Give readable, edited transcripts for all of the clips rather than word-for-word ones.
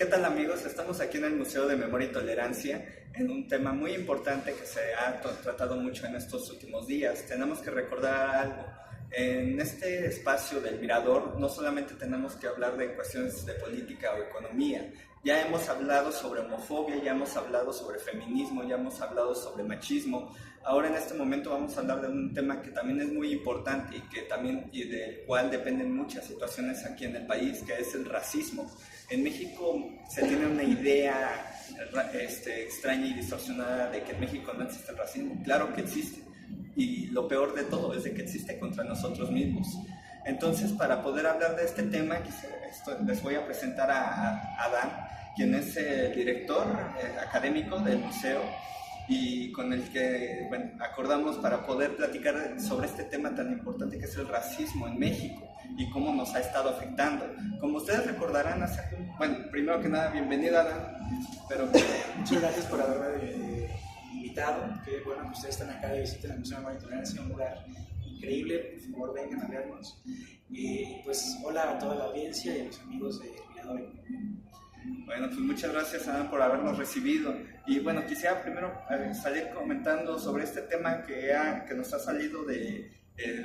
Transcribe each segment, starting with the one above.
¿Qué tal amigos? Estamos aquí en el Museo de Memoria y Tolerancia en un tema muy importante que se ha tratado mucho en estos últimos días. Tenemos que recordar algo. En este espacio del Mirador no solamente tenemos que hablar de cuestiones de política o economía, ya hemos hablado sobre homofobia, ya hemos hablado sobre feminismo, ya hemos hablado sobre machismo. Ahora en este momento vamos a hablar de un tema que también es muy importante y del cual dependen muchas situaciones aquí en el país, que es el racismo. En México se tiene una idea extraña y distorsionada de que en México no existe el racismo. Claro que existe. Y lo peor de todo es de que existe contra nosotros mismos. Entonces, para poder hablar de este tema, les voy a presentar a Adán, quien es el director académico del museo y con el que acordamos para poder platicar sobre este tema tan importante que es el racismo en México y cómo nos ha estado afectando. Como ustedes recordarán, primero que nada, bienvenido Adán. Muchas gracias por haberme invitado. Qué bueno que ustedes están acá y visiten el Museo de Memoria y Tolerancia, un lugar increíble. Por favor, vengan a vernos. Pues hola a toda la audiencia y a los amigos de Mirador. Bueno, pues muchas gracias Adán por habernos recibido. Y bueno, quisiera primero salir comentando sobre este tema que nos ha salido de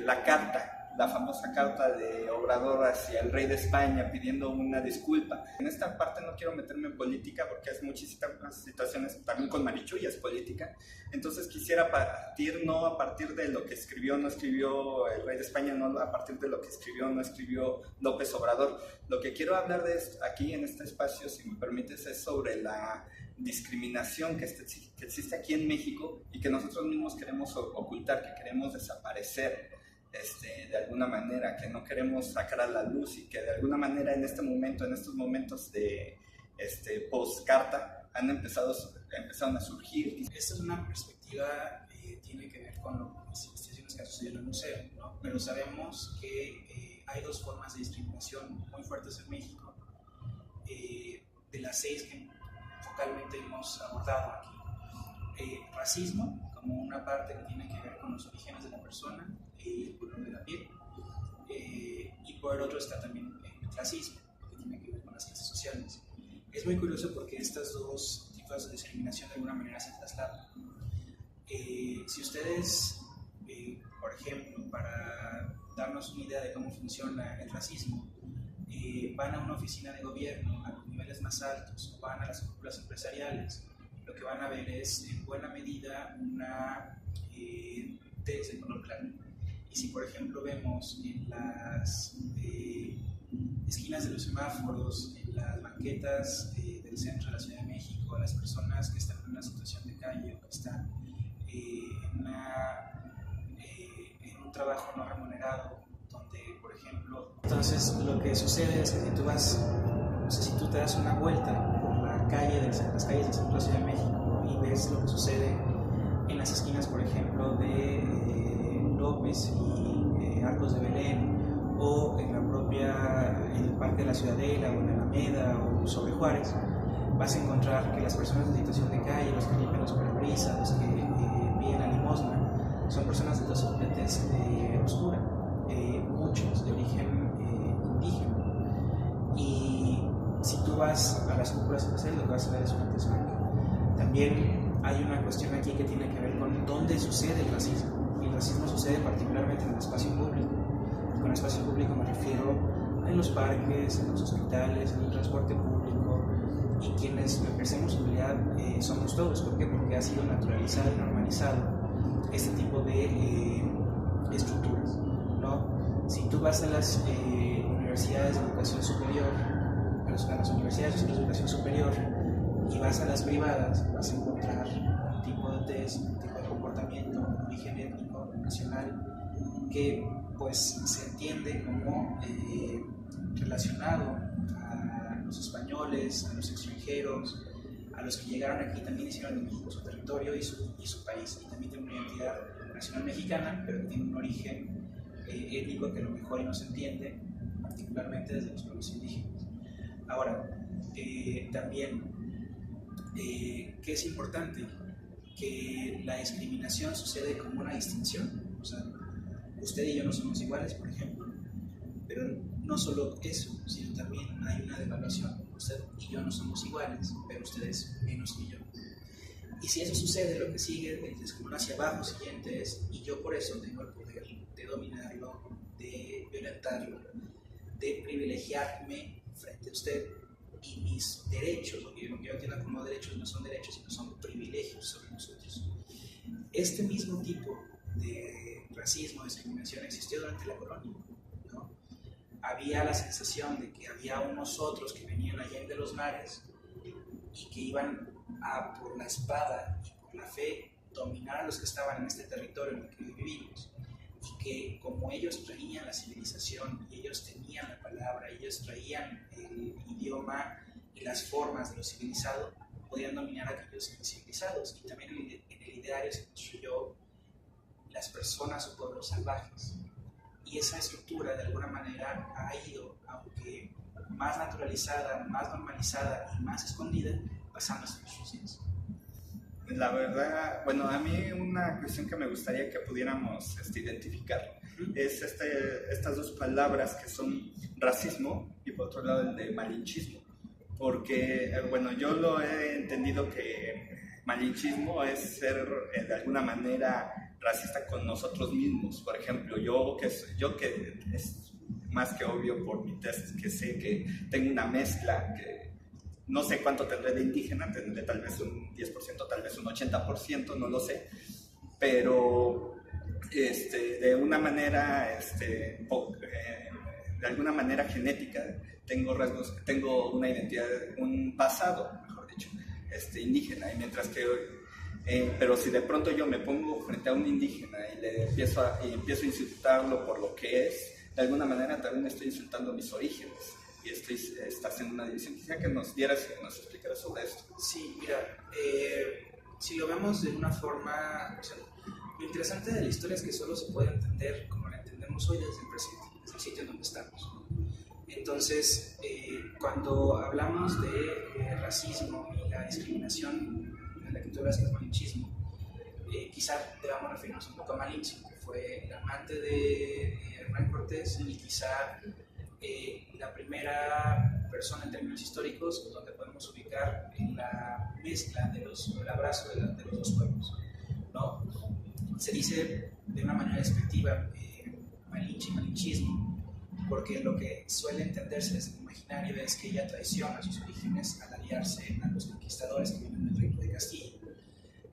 la carta, la famosa carta de Obrador hacia el rey de España pidiendo una disculpa. En esta parte no quiero meterme en política porque hay muchísimas situaciones también con Marichuy, es política. Entonces quisiera partir no a partir de lo que no escribió el rey de España, no a partir de lo que no escribió López Obrador. Lo que quiero hablar de esto, aquí en este espacio, si me permites, es sobre la discriminación que existe aquí en México y que nosotros mismos queremos ocultar, que queremos desaparecer. De alguna manera, que no queremos sacar a la luz y que de alguna manera en estos momentos de post-carta empezaron a surgir. Esta es una perspectiva que tiene que ver con las investigaciones que han sucedido en el museo, ¿no? Pero sabemos que hay dos formas de discriminación muy fuertes en México, de las 6 que focalmente hemos abordado aquí. Racismo, como una parte que tiene que ver con los orígenes de la persona, el color de la piel, y por el otro está también el clasismo, que tiene que ver con las clases sociales. Es muy curioso porque estas dos tipos de discriminación de alguna manera se trasladan. Si ustedes, por ejemplo, para darnos una idea de cómo funciona el racismo, van a una oficina de gobierno a los niveles más altos o van a las cúpulas empresariales, lo que van a ver es en buena medida una tez de color claro. Y si por ejemplo vemos en las esquinas de los semáforos, en las banquetas del centro de la Ciudad de México, las personas que están en una situación de calle o que están en un trabajo no remunerado, donde por ejemplo... Entonces lo que sucede es que si tú te das una vuelta por las calles del centro de la Ciudad de México y ves lo que sucede en las esquinas, por ejemplo, de López y Arcos de Belén, o en el Parque de la Ciudadela, o en la Alameda, o sobre Juárez, vas a encontrar que las personas en situación de calle, los que limpian los parabrisas, los que piden la limosna, son personas de tez oscura, muchos de origen indígena. Y si tú vas a las cúpulas empresariales, lo que vas a ver es una tez blanca. También hay una cuestión aquí que tiene que ver con dónde sucede el racismo. El racismo sucede particularmente en el espacio público. Con el espacio público me refiero en los parques, en los hospitales, en el transporte público, y quienes ejercemos en realidad somos todos. ¿Por qué? Porque ha sido naturalizado y normalizado este tipo de estructuras, ¿no? Si tú vas a las universidades de educación superior, a las universidades de educación superior, y vas a las privadas, vas a encontrar un tipo de test, un tipo de comportamiento, un origen étnico, nacional, que pues se entiende como relacionado a los españoles, a los extranjeros, a los que llegaron aquí también hicieron de México su territorio y su país, y también tienen una identidad nacional mexicana, pero que tiene un origen étnico que a lo mejor no se entiende, particularmente desde los pueblos indígenas. Ahora, también, ¿qué es importante? Que la discriminación sucede como una distinción. O sea, usted y yo no somos iguales, por ejemplo, pero no solo eso, sino también hay una devaluación. Usted y y yo no somos iguales, pero ustedes menos que yo. Y si eso sucede, lo que sigue, el escalón hacia abajo siguiente es, y yo por eso tengo el poder de dominarlo, de violentarlo, de privilegiarme frente a usted, y mis derechos, lo que yo entiendo como derechos, no son derechos, sino son privilegios sobre nosotros. Este mismo tipo de racismo, discriminación existió durante la colonia, ¿no? Había la sensación de que había unos otros que venían allá de los mares y que iban a por la espada y por la fe dominar a los que estaban en este territorio en el que vivimos, y que como ellos traían la civilización y ellos tenían la palabra, ellos traían el idioma y las formas de lo civilizado, podían dominar a aquellos incivilizados. Y también en el ideario se construyó las personas o pueblos salvajes, y esa estructura de alguna manera ha ido, aunque más naturalizada, más normalizada y más escondida, pasando hasta nuestros días. La verdad, bueno, a mí una cuestión que me gustaría que pudiéramos identificar es estas dos palabras que son racismo y por otro lado el de malinchismo, porque, bueno, yo lo he entendido que malinchismo es ser de alguna manera racista con nosotros mismos. Por ejemplo, yo que es más que obvio por mi test, que sé que tengo una mezcla que no sé cuánto tendré de indígena, tendré tal vez un 10%, tal vez un 80%, no lo sé, pero de una manera, de alguna manera genética, tengo rasgos, tengo una identidad, un pasado, mejor dicho, indígena, y mientras que, pero si de pronto yo me pongo frente a un indígena y empiezo a insultarlo por lo que es, de alguna manera también estoy insultando mis orígenes. Y está haciendo una división. Quisiera que nos explicaras sobre esto. Sí, mira, si lo vemos de una forma, o sea, lo interesante de la historia es que solo se puede entender como la entendemos hoy desde el presente, desde el sitio en donde estamos. Entonces, cuando hablamos de racismo y la discriminación en la que tú hablas que es malinchismo, quizá debamos referirnos un poco a Malinche, que fue el amante de Hernán Cortés y quizá la primera persona en términos históricos donde podemos ubicar en la mezcla el abrazo de los dos pueblos, ¿no? Se dice de una manera despectiva Malinche y malinchismo, porque lo que suele entenderse desde el imaginario es que ella traiciona sus orígenes al aliarse a los conquistadores que vienen del reino de Castilla.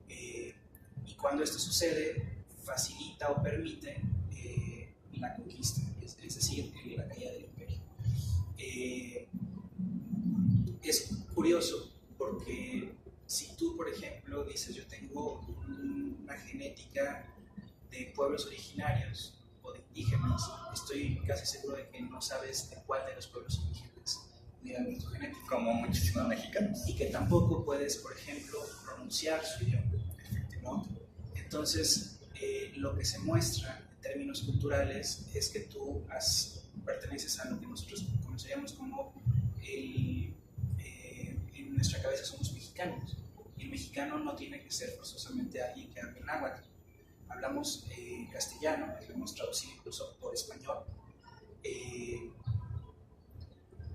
Y cuando esto sucede, facilita o permite la conquista, es decir, la caída del imperio. Es curioso porque si tú, por ejemplo, dices yo tengo una genética de pueblos originarios o de indígenas, estoy casi seguro de que no sabes de cuál de los pueblos indígenas de tu genética. Como muchísimos mexicanos. Y que tampoco puedes, por ejemplo, pronunciar su idioma, ¿no? Entonces, lo que se muestra en términos culturales es que tú perteneces a lo que nosotros conoceríamos como en nuestra cabeza somos mexicanos. Y el mexicano no tiene que ser forzosamente alguien que hable náhuatl. Hablamos castellano, lo hemos traducido incluso por español.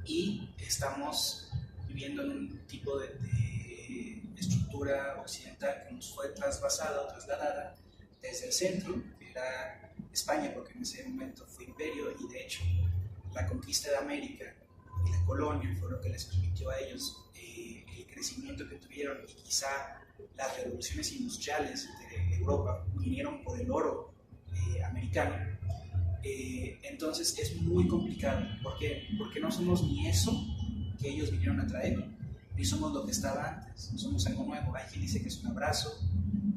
Y estamos viviendo en un tipo de estructura occidental que nos fue trasladada desde el centro, que era España, porque en ese momento fue imperio, y de hecho la conquista de América y la colonia fue lo que les permitió a ellos el crecimiento que tuvieron, y quizá las revoluciones industriales de Europa vinieron por el oro americano. Entonces es muy complicado. ¿Por qué? Porque no somos ni eso que ellos vinieron a traer, ni somos lo que estaba antes, somos algo nuevo. Hay quien dice que es un abrazo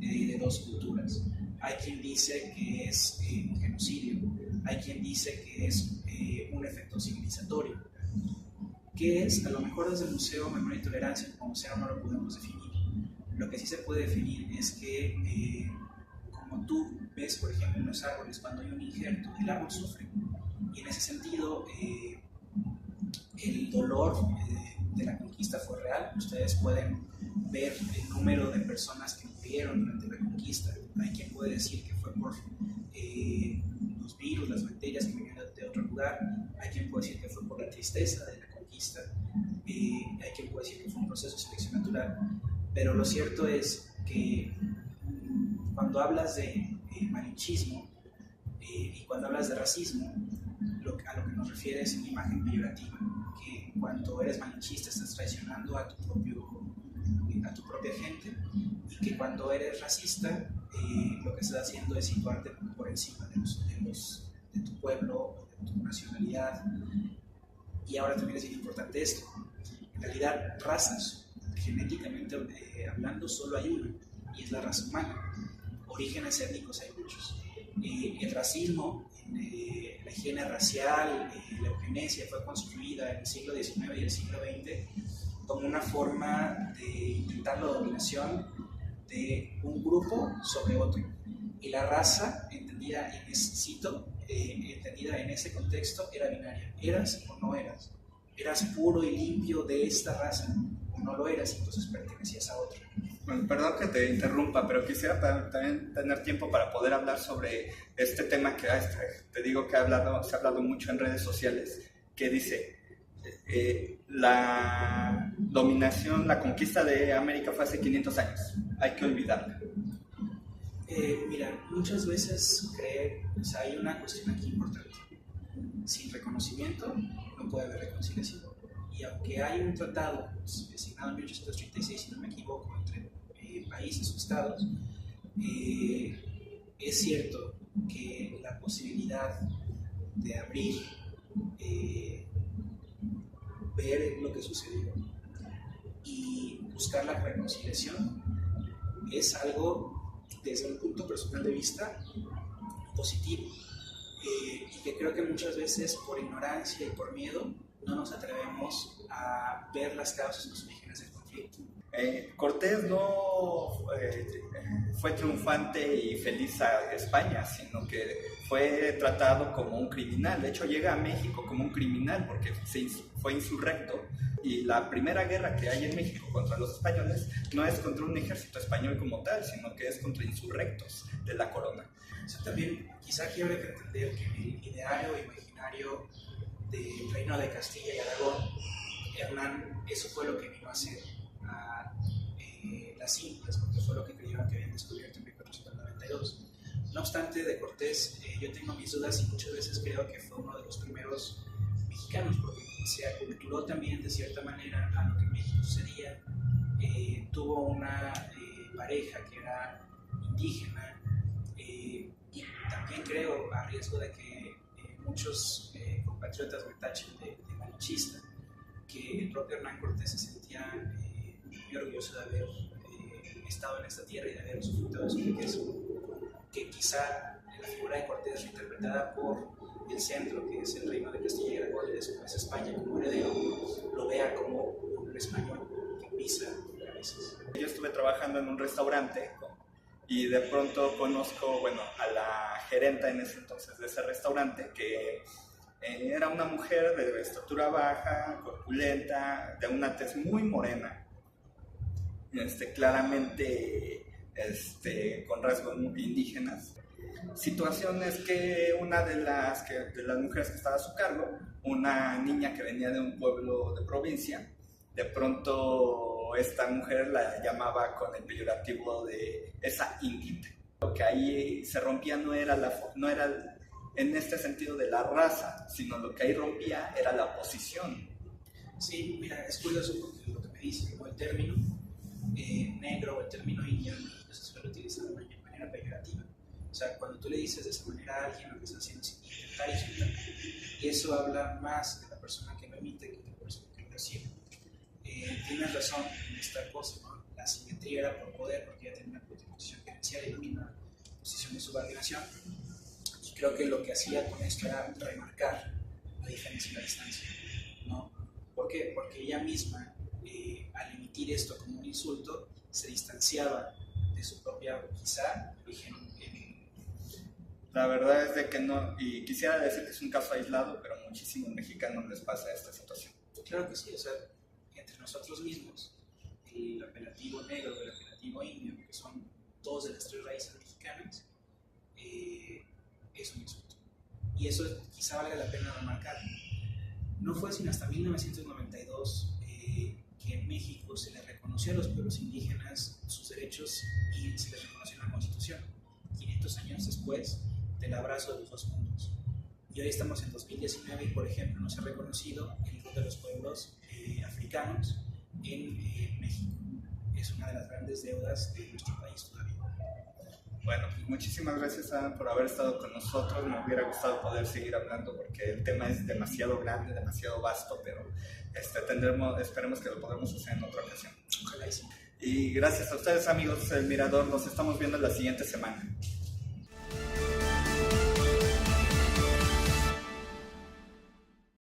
de dos culturas, hay quien dice que es un genocidio, hay quien dice que es un efecto civilizatorio. ¿Qué es? A lo mejor desde el Museo Memoria y Tolerancia como museo no lo podemos definir. Lo que sí se puede definir es que como tú ves, por ejemplo, en los árboles, cuando hay un injerto, el árbol sufre, y en ese sentido el dolor de la conquista fue real. Ustedes pueden ver el número de personas que murieron durante la conquista. Hay quien puede decir que fue por los virus, las bacterias que venían de otro lugar. Hay quien puede decir que fue por la tristeza de la conquista. hay quien puede decir que fue un proceso de selección natural, pero lo cierto es que cuando hablas de malinchismo y cuando hablas de racismo, a lo que nos refiere es una imagen peyorativa, que cuando eres malinchista estás traicionando a tu propia gente, y que cuando eres racista lo que estás haciendo es situarte por encima de tu pueblo, de tu nacionalidad. Y ahora también es bien importante esto: en realidad razas, genéticamente hablando, solo hay una, y es la raza humana. Orígenes étnicos hay muchos. El racismo, la higiene racial, la eugenesia fue construida en el siglo XIX y el siglo XX como una forma de intentar la dominación de un grupo sobre otro. Y la raza, entendida en ese contexto, era binaria. Eras o no eras. Eras puro y limpio de esta raza, o no lo eras, y entonces pertenecías a otra. Bueno, perdón que te interrumpa, pero quisiera también tener tiempo para poder hablar sobre este tema que te digo que se ha hablado mucho en redes sociales, que dice, la dominación, la conquista de América fue hace 500 años, hay que olvidarla. Mira, muchas veces hay una cuestión aquí importante. Sin reconocimiento no puede haber reconciliación. Y aunque hay un tratado designado en 1836, si no me equivoco, entre países o estados, es cierto que la posibilidad de abrir, ver lo que sucedió y buscar la reconciliación es algo, desde un punto personal de vista, positivo, y que creo que muchas veces por ignorancia y por miedo no nos atrevemos a ver las causas y los orígenes del conflicto. Cortés no fue triunfante y feliz a España, sino que fue tratado como un criminal. De hecho, llega a México como un criminal porque fue insurrecto. Y la primera guerra que hay en México contra los españoles no es contra un ejército español como tal, sino que es contra insurrectos de la corona. O sea, también quizá aquí habría que entender que el ideario imaginario del reino de Castilla y Aragón, Hernán, eso fue lo que vino a hacer a las Indias, porque fue lo que creyeron que habían descubierto en 1492. No obstante, de Cortés yo tengo mis dudas y muchas veces creo que fue uno de los primeros mexicanos, porque se aculturó también de cierta manera a lo que en México sucedía. Tuvo una pareja que era indígena, y también creo, a riesgo de que muchos compatriotas me tachen de malinchista, que el propio Hernán Cortés se sentía muy orgulloso de haber estado en esta tierra y de haber disfrutado de su riqueza, que quizá la figura de Cortés, reinterpretada por el centro, que es el reino de Castilla y Aragón, y después España como heredero, lo vea como un español que pisa cabezas. Yo estuve trabajando en un restaurante y de pronto conozco, a la gerenta en ese entonces de ese restaurante, que era una mujer de estatura baja, corpulenta, de una tez muy morena, claramente con rasgos muy indígenas. Situaciones que una de las mujeres que estaba a su cargo, una niña que venía de un pueblo de provincia, de pronto esta mujer la llamaba con el peyorativo de esa indita. Lo que ahí se rompía no era en este sentido de la raza, sino lo que ahí rompía era la posición. Sí, mira, es curioso porque lo que me dicen, el término negro o el término indio se suele utilizar de manera peyorativa. O sea, cuando tú le dices de esa manera a alguien, lo que está haciendo es intentar insultar. Y eso habla más de la persona que lo emite que de la persona que lo recibe. Tienes razón en esta cosa, ¿no? La simetría era por poder, porque ella tenía una posición gerencial y una posición de subordinación. Y creo que lo que hacía con esto era remarcar la diferencia y la distancia, ¿no? ¿Por qué? Porque ella misma, al emitir esto como un insulto, se distanciaba de su propia, quizá, origen. La verdad es de que no, y quisiera decir que es un caso aislado, pero a muchísimos mexicanos les pasa esta situación. Claro que sí, o sea, entre nosotros mismos, el apelativo negro, el apelativo indio, que son dos de las tres raíces mexicanas, es un insulto. Y eso quizá valga la pena remarcar. No fue sino hasta 1992 reconoció a los pueblos indígenas sus derechos y se les reconoció en la Constitución, 500 años después del abrazo de los dos mundos. Y hoy estamos en 2019 y, por ejemplo, no se ha reconocido el rol de los pueblos africanos en México. Es una de las grandes deudas de nuestro país todavía. Bueno, muchísimas gracias, Adam, por haber estado con nosotros. Me hubiera gustado poder seguir hablando porque el tema es demasiado grande, demasiado vasto, pero esperemos que lo podamos hacer en otra ocasión. Ojalá y sí. Y gracias a ustedes, amigos del Mirador. Nos estamos viendo la siguiente semana.